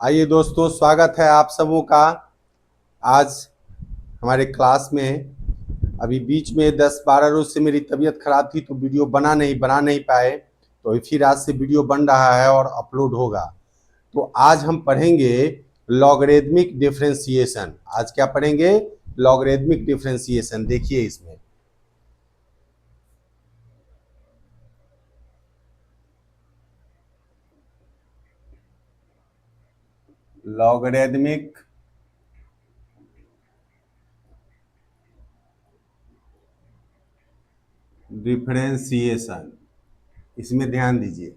आइए दोस्तों, स्वागत है आप सबों का। आज हमारे क्लास में अभी बीच में 10-12 रोज से मेरी तबीयत खराब थी तो वीडियो बना नहीं पाए। तो फिर आज से वीडियो बन रहा है और अपलोड होगा। तो आज हम पढ़ेंगे लॉगरिदमिक डिफरेंशिएशन। आज क्या पढ़ेंगे? Logarithmic differentiation. देखिए इसमें लॉगरिदमिक डिफरेंशिएशन, इसमें ध्यान दीजिए।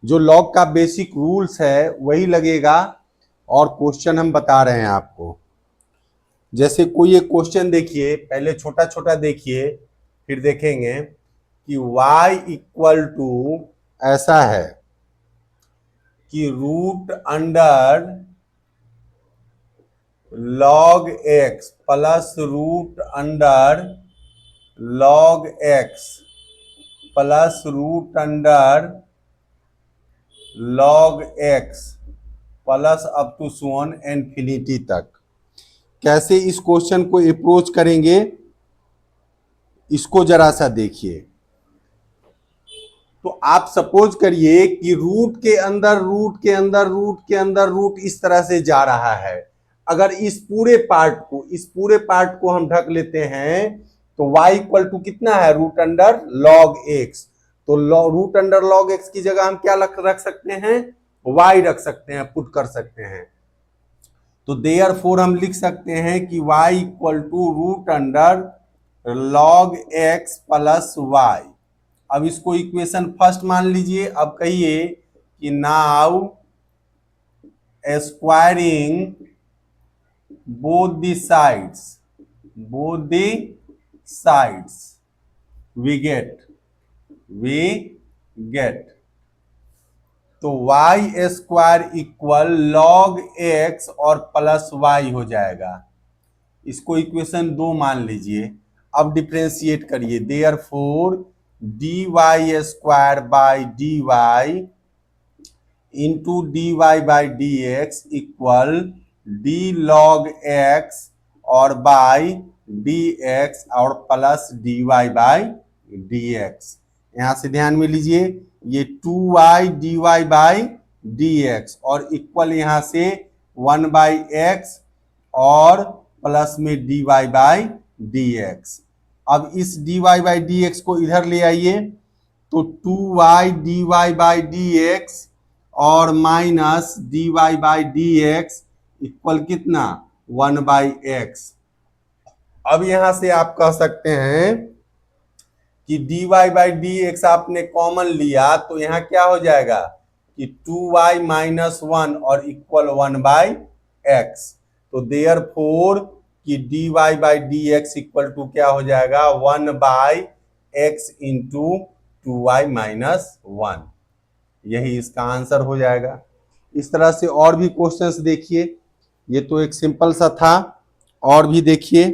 जो लॉग का बेसिक रूल्स है वही लगेगा और क्वेश्चन हम बता रहे हैं आपको। जैसे कोई एक क्वेश्चन देखिए, पहले छोटा छोटा देखिए, फिर देखेंगे कि y इक्वल टू ऐसा है कि root under log x plus root under log x plus root under log x plus up to सोन इन्फिनिटी तक। कैसे इस क्वेश्चन को अप्रोच करेंगे, इसको जरा सा देखिए। तो आप सपोज करिए कि रूट के अंदर रूट के अंदर रूट के अंदर रूट इस तरह से जा रहा है। अगर इस पूरे पार्ट को हम ढक लेते हैं तो y इक्वल टू कितना है? Root under log x. तो रूट अंडर लॉग एक्स की जगह हम क्या रख सकते हैं? y रख सकते हैं, पुट कर सकते हैं। तो देयरफॉर हम लिख सकते हैं कि y equal to root under log x plus y. अब इसको इक्वेशन फर्स्ट मान लीजिए। अब कहिए कि now squaring both the sides we get तो y square equal log x और प्लस y हो जाएगा। इसको इक्वेशन 2 मान लीजिए। अब डिफरेंशिएट करिए। Therefore dy square by dy into dy by dx equal d log x और बाई dx और प्लस dy बाई dx। यहां से ध्यान में लीजिए, ये 2y dy बाई dx और इक्वल यहां से 1 बाई एक्स और प्लस में dy बाई dx। अब इस dy बाई dx को इधर ले आइए तो 2y dy बाई dx और minus dy by dx equal कितना? 1 बाई एक्स। अब यहां से आप कह सकते हैं कि dy बाई dx आपने कॉमन लिया तो यहां क्या हो जाएगा कि 2y माइनस 1 और इक्वल 1 बाई एक्स। तो देयरफॉर कि dy by dx equal to क्या हो जाएगा? 1 by x into 2y minus 1। यही इसका आंसर हो जाएगा। इस तरह से और भी क्वेश्चंस देखिए। ये तो एक सिंपल सा था, और भी देखिए।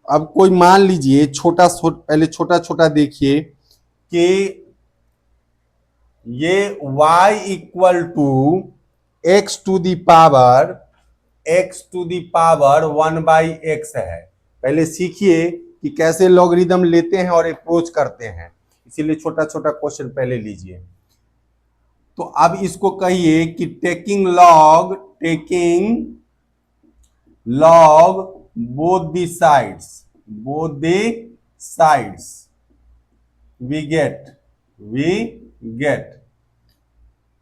अब कोई मान लीजिए पहले छोटा छोटा देखिए कि ये y equal to x to the power 1 by x है। पहले सीखिए कि कैसे लॉगरिदम लेते हैं और अप्रोच करते हैं, इसीलिए छोटा छोटा क्वेश्चन पहले लीजिए। तो अब इसको कहिए कि taking log both the sides we get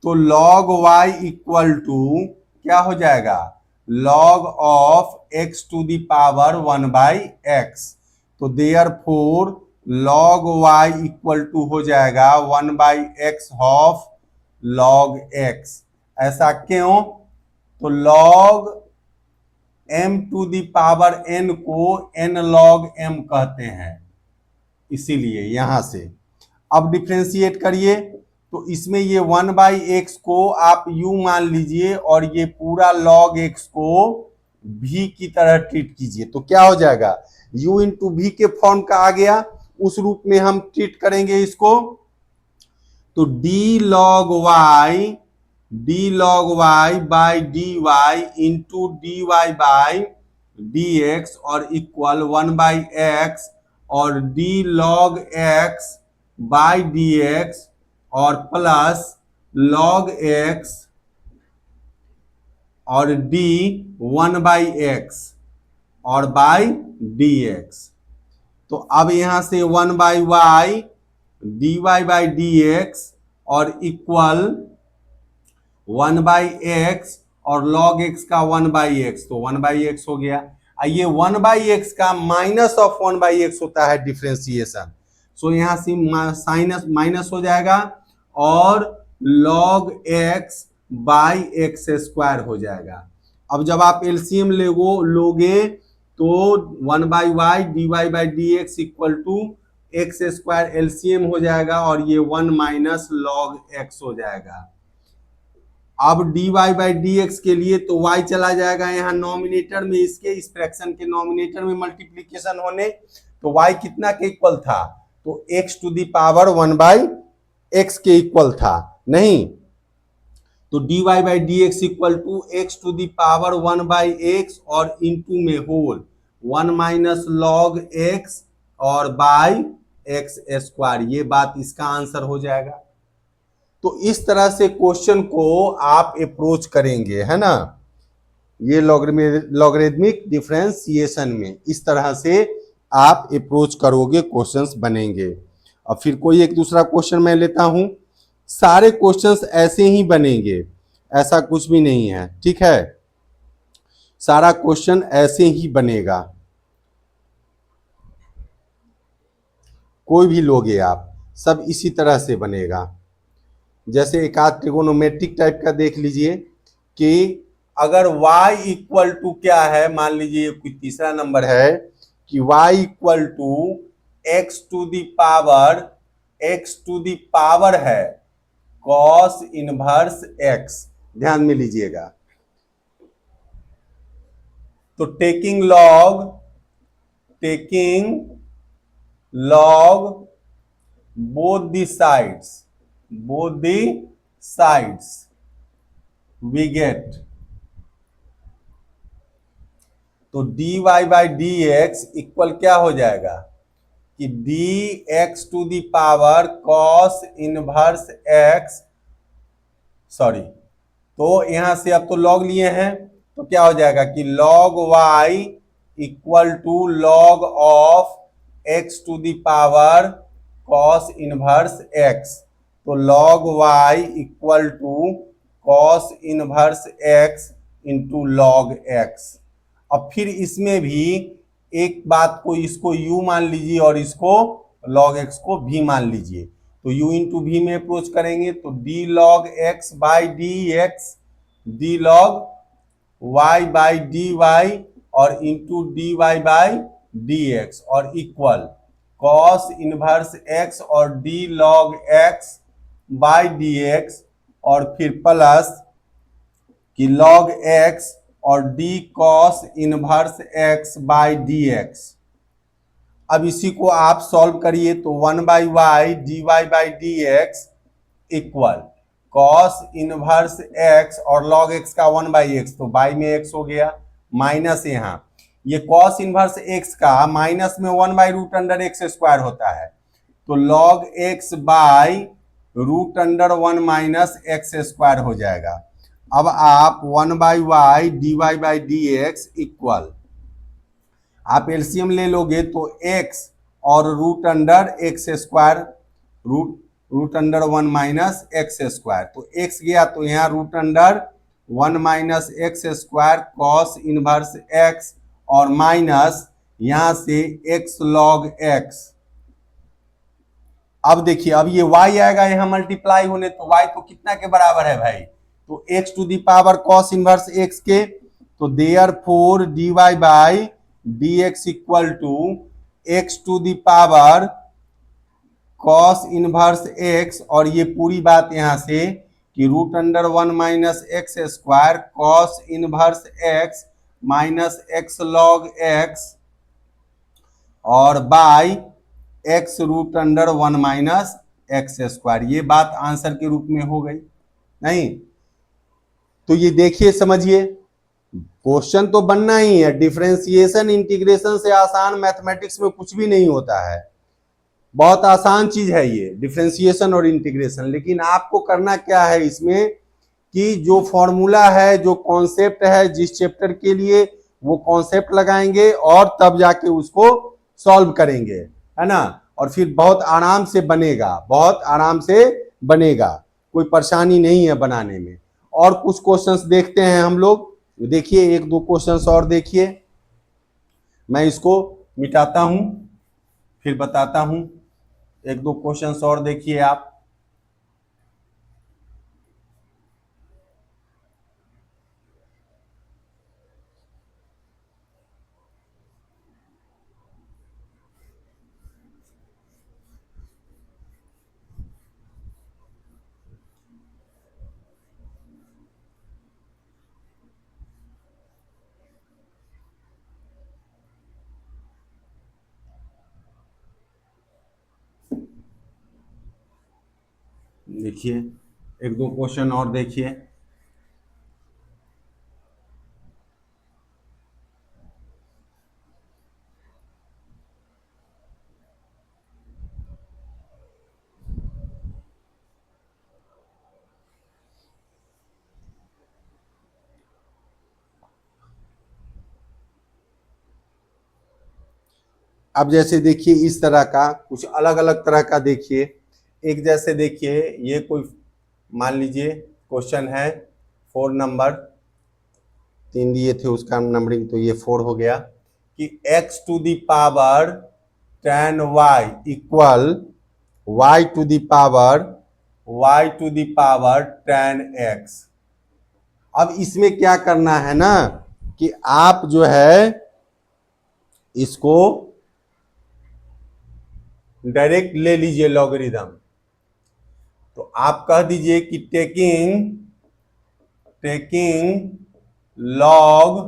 तो log y इक्वल टू क्या हो जाएगा? log of x to the power 1 by x. तो therefore log y equal to हो जाएगा 1 by x of log x। ऐसा क्यों? तो log m to the power n को n log m कहते हैं, इसीलिए यहां से। अब डिफरेंशिएट करिए तो इसमें ये 1 बाई एक्स को आप u मान लीजिए और ये पूरा log x को v की तरह ट्रीट कीजिए। तो क्या हो जाएगा? u इंटू v के फॉर्म का आ गया, उस रूप में हम ट्रीट करेंगे इसको। तो d log y by d y into d y by d x और इक्वल 1/x और d log x by d x और प्लस लॉग एक्स और डी 1/x और बाई डी एक्स। तो अब यहां से 1/y dy by d x और इक्वल 1/x और log x का 1/x, तो 1/x हो गया। ये 1/x का माइनस ऑफ 1/x होता है डिफ्रेंसिएशन, सो यहां से साइनस माइनस हो जाएगा और log x by x square हो जाएगा। अब जब आप एलसीएम लोगे तो 1/y dy by d x equal to x square LCM हो जाएगा और ये 1 माइनस लॉग एक्स हो जाएगा। अब dy बाई डी एक्स के लिए तो y चला जाएगा यहाँ नॉमिनेटर में, इसके इस फ्रैक्शन के नॉमिनेटर में मल्टीप्लीकेशन होने, तो y कितना के इक्वल था, तो x to the power 1/x के इक्वल था नहीं, तो dy by d x equal to x to the power 1/x और इंटू में होल 1 माइनस लॉग x और बाई एक्स स्क्वायर, ये बात इसका आंसर हो जाएगा। तो इस तरह से क्वेश्चन को आप अप्रोच करेंगे, है ना, ये लॉगरिथमिक डिफरेंशिएशन में इस तरह से आप अप्रोच करोगे, क्वेश्चंस बनेंगे। अब फिर कोई एक दूसरा क्वेश्चन मैं लेता हूं, सारे क्वेश्चंस ऐसे ही बनेंगे, ऐसा कुछ भी नहीं है, ठीक है, सारा क्वेश्चन ऐसे ही बनेगा, कोई भी लोगे आप सब इसी तरह से बनेगा। जैसे एक आध ट्रिगोनोमेट्रिक टाइप का देख लीजिए कि अगर y इक्वल टू क्या है, मान लीजिए कोई तीसरा नंबर है कि y equal to x to the power है cos इनवर्स x, ध्यान में लीजिएगा, तो taking log both the sides we get, तो dy by d x equal क्या हो जाएगा कि d x to the power cos inverse x, sorry, तो यहां से अब तो log लिए हैं तो क्या हो जाएगा कि log y equal to log of x to the power cos inverse x, तो log y equal to cos inverse x into log x। अब फिर इसमें भी एक बात को, इसको u मान लीजिए और इसको log x को v मान लीजिए, तो u इंटू v में अप्रोच करेंगे तो d log x by d x, d log y by d y और into d y by d x और इक्वल cos इनवर्स x और d log x by d x और फिर plus कि log x और d cos inverse x by d x. अब इसी को आप सॉल्व करिए तो 1/y dy by d x equal cos inverse x और log x का 1/x, तो बाई में x हो गया, माइनस यहाँ ये cos इनवर्स x का माइनस में 1/√x स्क्वायर होता है, तो log x by √1 minus x square हो जाएगा। अब आप 1/y dy by d x equal, आप एलसीएम ले लोगे तो x और √x square, √1 minus x square, तो x गया तो यहाँ √1 minus x square cos inverse x और माइनस यहां से x log x। अब देखिए अब ये y आएगा यहां मल्टीप्लाई होने, तो y तो कितना के बराबर है भाई, तो x to the power cos inverse x के, तो therefore dy by d x equal to x to the power cos inverse x और ये पूरी बात यहां से कि √1 minus x square cos inverse x minus x log x और by x √1 minus x square. ये बात आंसर के रूप में हो गई नहीं? तो ये देखिए, समझिए, क्वेश्चन तो बनना ही है। डिफरेंशिएशन इंटीग्रेशन से आसान मैथमेटिक्स में कुछ भी नहीं होता है। बहुत आसान चीज है ये डिफरेंशिएशन और इंटीग्रेशन। लेकिन आपको करना क्या है इसमें कि जो फॉर्मूला है, जो कॉन्सेप्ट है, जिस चैप्टर के लिए, वो कॉन्सेप्ट लगाएंगे और तब जाके उसको सॉल्व करेंगे, है ना? और फिर बहुत आराम से बनेगा, बहुत आराम से बनेगा, कोई परेशानी नहीं है बनाने में। और कुछ क्वेश्चंस देखते हैं हम लोग। देखिए, एक दो क्वेश्चंस और देखिए, मैं इसको मिटाता हूं फिर बताता हूं। एक दो क्वेश्चंस और देखिए आप। देखिए, एक दो क्वेश्चन और देखिए। अब जैसे देखिए, इस तरह का कुछ अलग अलग तरह का देखिए। एक जैसे देखिए, ये कोई मान लीजिए क्वेश्चन है 4 नंबर, 3 दिए थे उसका नंबरिंग, तो ये 4 हो गया कि x to the power 10y equal y to the power 10x। अब इसमें क्या करना है ना कि आप जो है इसको डायरेक्ट ले लीजिए लॉगरिथम। तो आप कह दीजिए कि taking log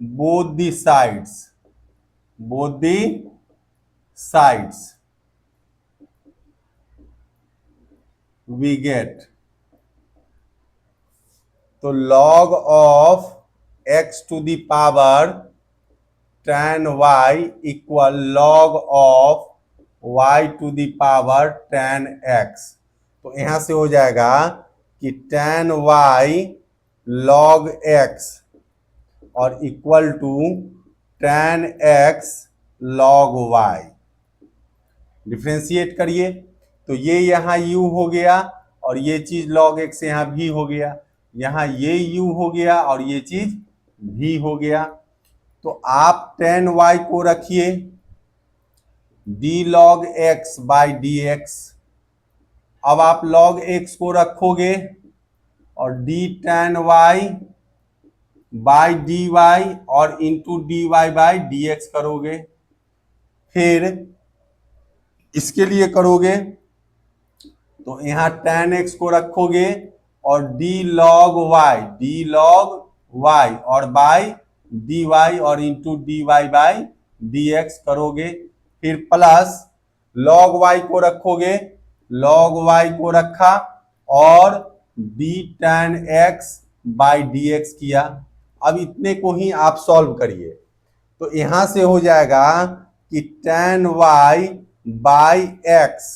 both the sides we get. तो log of x to the power 10y equal log of y to the power 10x। तो यहां से हो जाएगा कि 10y log x और equal to 10x log y। Differentiate करिए तो ये यहां u हो गया और ये चीज log x यहां भी हो गया, यहां ये u हो गया और ये चीज भी हो गया। तो आप 10y को रखिए d log x by d x. अब आप log x को रखोगे और d tan y by d y और into d y by d x करोगे। फिर इसके लिए करोगे तो यहां tan x को रखोगे और d log y और बाई dy और into d y by d x करोगे। फिर प्लस log y को रखोगे, log y को रखा और d tan x by d x किया। अब इतने को ही आप सॉल्व करिए तो यहां से हो जाएगा कि tan y बाई x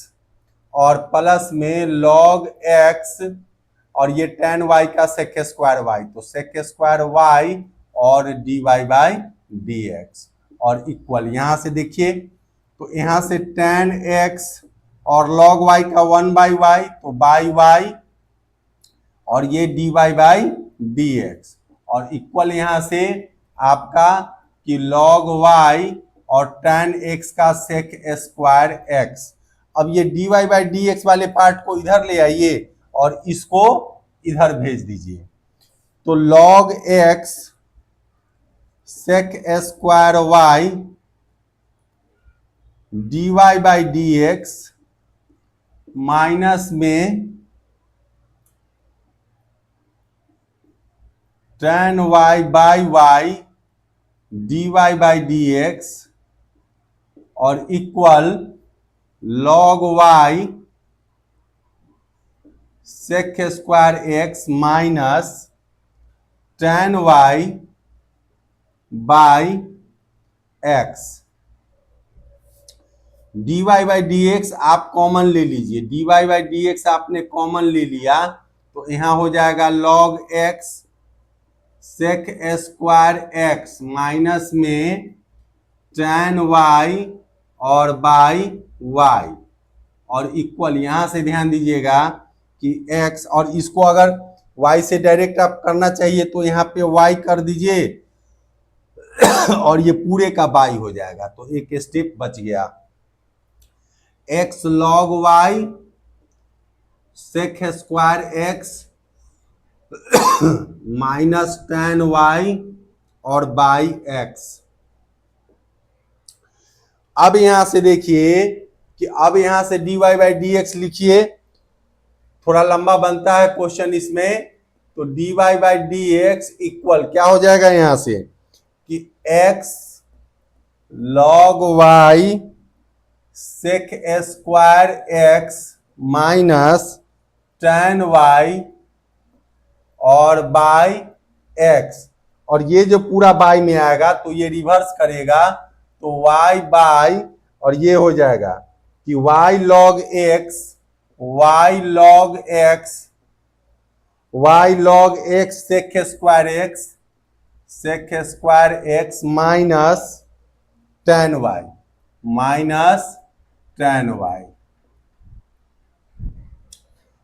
और प्लस में log x और ये tan y का sec स्क्वायर y, तो sec स्क्वायर y और dy बाई dx और इक्वल। यहां से देखिए तो यहां से tan x और log y का 1 बाई y, तो बाई y और ये dy बाई dx और इक्वल यहां से आपका कि log y और tan x का sec स्क्वायर x। अब ये dy बाई dx वाले पार्ट को इधर ले आइए और इसको इधर भेज दीजिए। तो log x sec square y dy by dx minus में tan y by y dy by dx और equal log y sec square x minus tan y by x. dy by d x आप common ले लीजिए, dy by d x आपने common ले लिया तो यहां हो जाएगा log x sec square x minus में tan y और बाई y और इक्वल, यहां से ध्यान दीजिएगा कि x और इसको अगर y से डायरेक्ट आप करना चाहिए तो यहाँ पे y कर दीजिए और ये पूरे का y हो जाएगा, तो एक स्टेप बच गया। x log y sec square x minus tan y और बाई x। अब यहां से देखिए कि अब यहां से dy बाई डी एक्स लिखिए, थोड़ा लंबा बनता है क्वेश्चन इसमें, तो dy by d x equal क्या हो जाएगा यहां से कि x log y sec square x minus tan y और बाई x, और ये जो पूरा बाई में आएगा तो ये रिवर्स करेगा तो y बाई, और ये हो जाएगा कि y log x sec square x minus tan y।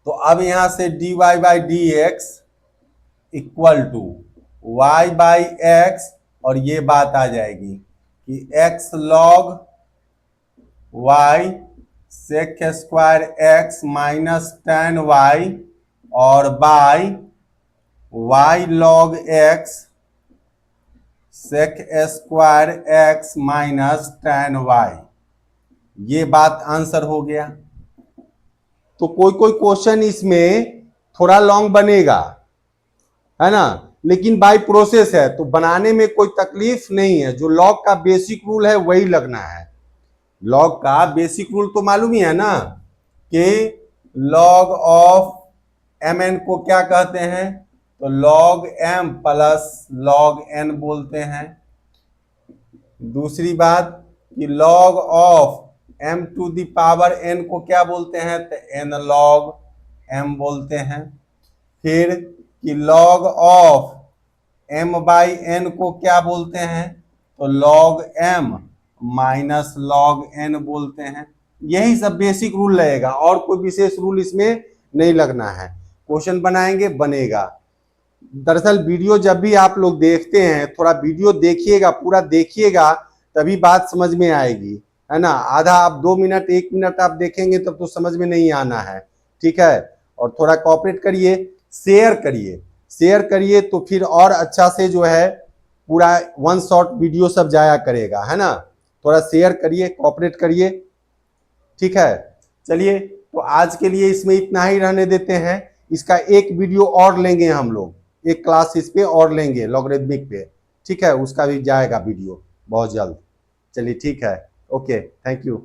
तो अब यहां से dy by d x equal to y by x, और ये बात आ जाएगी कि x log y sec square x minus tan y और by y log x sec square x minus tan y। ये बात आंसर हो गया। तो कोई कोई क्वेश्चन इसमें थोड़ा लॉन्ग बनेगा, है ना, लेकिन बाय प्रोसेस है तो बनाने में कोई तकलीफ नहीं है। जो लॉग का बेसिक रूल है वही लगना है। लॉग का बेसिक रूल तो मालूम ही है ना कि लॉग ऑफ एम एन को क्या कहते हैं, तो log M plus log N बोलते हैं। दूसरी बात कि log of m to the power n को क्या बोलते हैं, तो n log m बोलते हैं। फिर कि log of m by n को क्या बोलते हैं, तो log m minus log n बोलते हैं। यही सब बेसिक रूल रहेगा और कोई विशेष रूल इसमें नहीं लगना है। क्वेश्चन बनाएंगे बनेगा। दरअसल वीडियो जब भी आप लोग देखते हैं थोड़ा वीडियो देखिएगा, पूरा देखिएगा, तभी बात समझ में आएगी, है ना। आधा आप 2 मिनट 1 मिनट आप देखेंगे तब तो समझ में नहीं आना है, ठीक है। और थोड़ा कोऑपरेट करिए, शेयर करिए तो फिर और अच्छा से जो है पूरा वन शॉट वीडियो सब जाया करेगा, है ना। थोड़ा शेयर करिए, कोऑपरेट करिए, ठीक है। चलिए तो आज के लिए इसमें इतना ही रहने देते हैं। इसका एक वीडियो और लेंगे हम लोग, एक क्लास इस पे और लेंगे लॉगरिथमिक पे, ठीक है। उसका भी जाएगा वीडियो बहुत जल्द। चलिए ठीक है, ओके, थैंक यू।